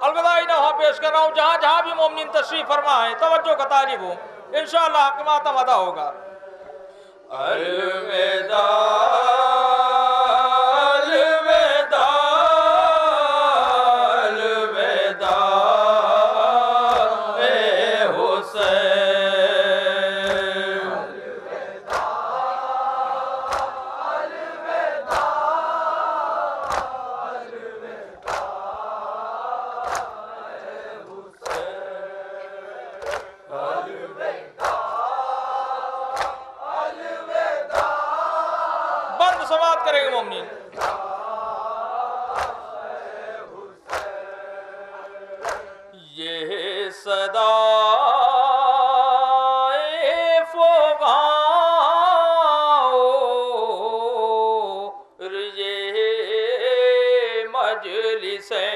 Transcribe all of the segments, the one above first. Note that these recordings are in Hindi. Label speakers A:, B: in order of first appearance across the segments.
A: अलविदाई नहा पेश कर रहा हूँ। जहाँ जहाँ भी मोमिन तशरीफ फरमा है, तवज्जो का तालिब हो, इंशाअल्लाह हक मातम अदा होगा। अलविदा अलविदा अलविदा ए हुसैन, अलविदा अलविदा अलविदा बंद समाप्त करेंगे मोमिन। ये सदा मजलिसे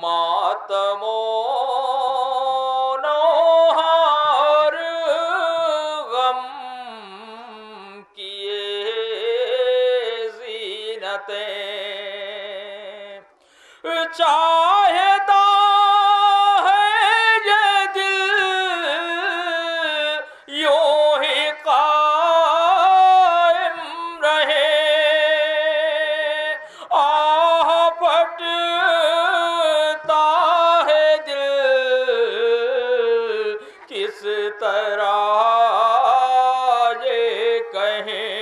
A: मातमो नौहार गम किए ज़ीनतें चाहता है ये दिल यूं ही कायम रहे, आह फटता है दिल किस तरह ये कहें।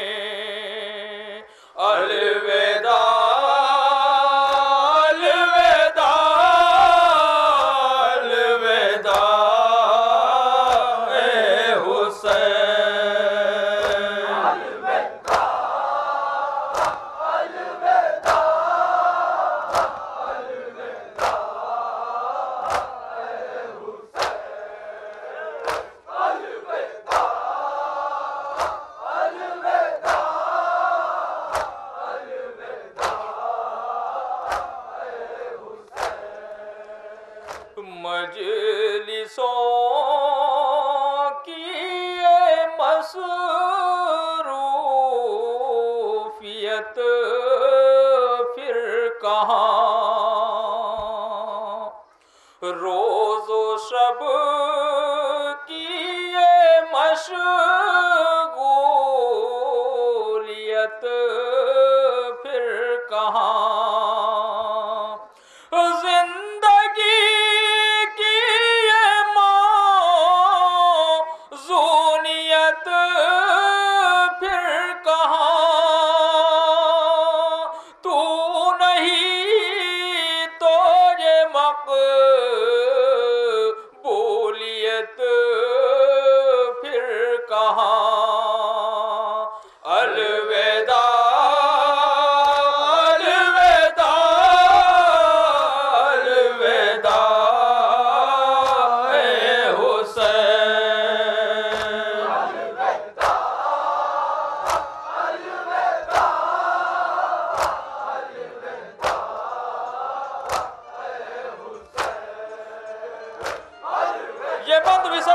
A: अलविदा अलविदा अलविदा ए हुसैन, अलविदा अलविदा अलविदा ए हुसैन, अलविदा अलविदा मजलिसों की ये मसरूफियत फिर कहाँ, रोज़ो शब की ये मशगूलियत फिर कहाँ, अलविदा अलविदा अलविदा ए हुसैन, अलविदा अलविदा अलविदा ए हुसैन। ये बंद विसा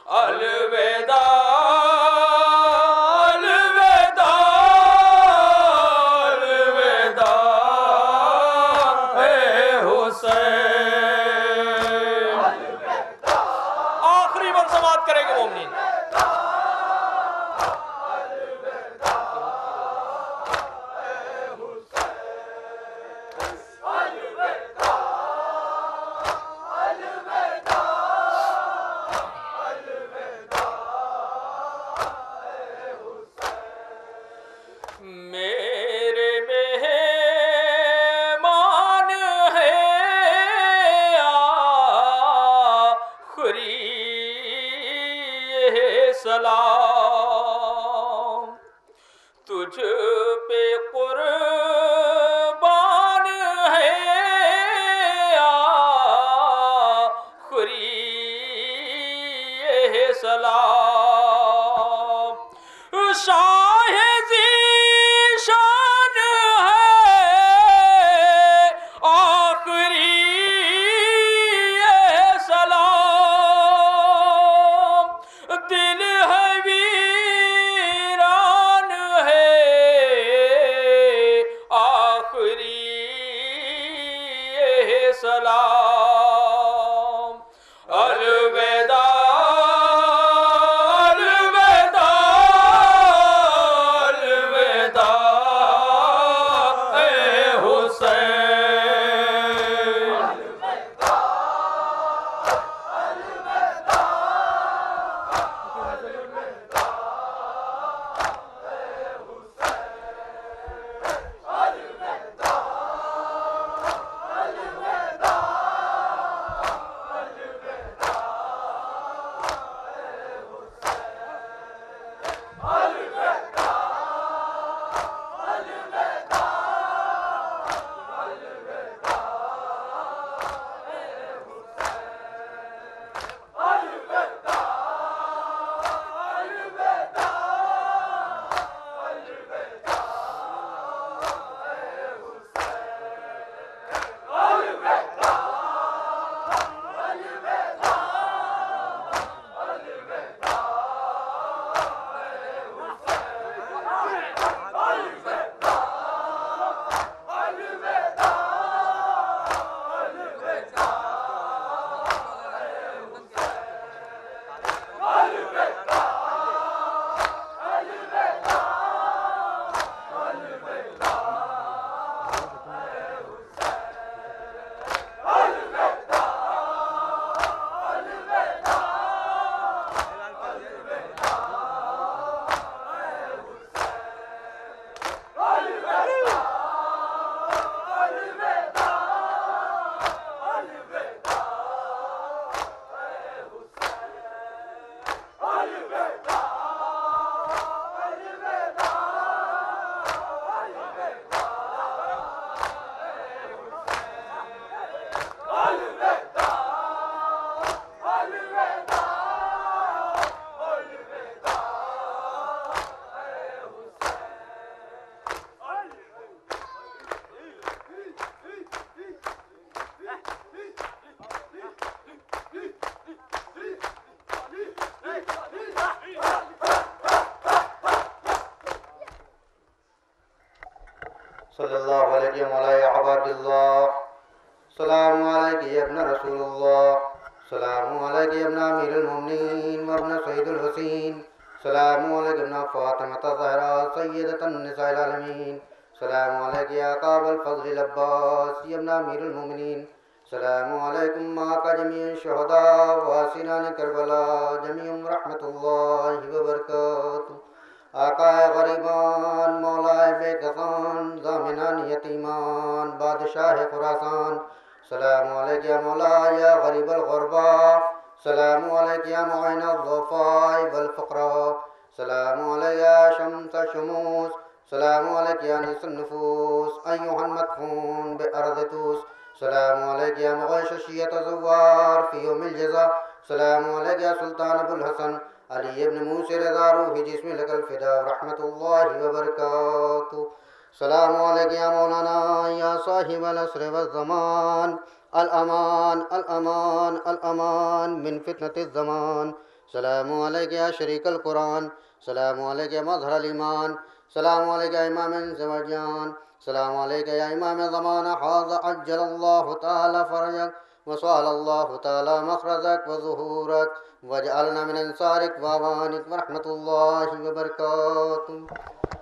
A: अलविदा अलविदा अलविदा है हुसैन। आखिरी बंद समाप्त करेंगे मोमिनीन। मेरे मेहमान है आखिरी सलाम, तुझ पे कुर्बान है आखिरी सलाम। शाह ज़ीशान है आखिरी सलाम, दिल है वीरान है आखिरी सलाम। अलविदा
B: सल्लल्लाहु अलैहि अब्दुल्लाह, सलामु अलैका या इब्न रसूलुल्लाह, सलामु अलैका या इब्न अमीरुल मोमिनीन व इब्न सय्यिदुल हुसैन, सलामु अलैका या इब्न फातिमा ज़हरा सय्यदतुन निसाइल आलमीन, सलामु अलैका या अबल फज़्ल अब्बास या इब्न अमीरुल मोमिनीन, सलामु अलैकुम माका जमीअ शुहदा व सिनान करबला जमीअ रहमतुल्लाहि व बरकातुहू। आकाए गरीबान मौलाए बेकसान ज़ामिनान यतीमान बादशाह खुरासान, सलामु अलैका या मौला या गरीबल गुरबा, सलामु अलैका या मुईन अज़्ज़ुफ़ाए वल फ़ुक़रा, सलामु अलैका या शम्स शुमूस, सलामु अलैका या अनीसुन नुफूस अय्युहल मदफून बिअर्ज़ि तूस, सलामु अलैका या मुग़ीश शिय्यत ज़ुव्वार फ़ी यौमिल जज़ा, सलामु अलैका या सुल्तान अबुल हसन अली इब्न मूसा रज़ा रूही जिस्म लकल फ़िदा रहमतुल्लाहि व बरकातुहू। सलामु अलैका या मौलाना या साहिबल अस्र व ज़मान, अल अमान अल अमान अल अमान मिन फ़ितनतिज़ ज़मान, सलामु अलैका या शरीकल कुरान, सलामु अलैका या मज़हरल ईमान, सलामु अलैका या इमाम ज़वाजान, सलामु अलैका या इमाम ज़माना हाज़ा अज्जलल्लाहु तआला फ़रजक व सअलल्लाहु तआला मख़रजक व ज़ुहूरक वजअलना मिन अंसारिक व अवानिक व रहमतुल्लाहि व बरकातुहू।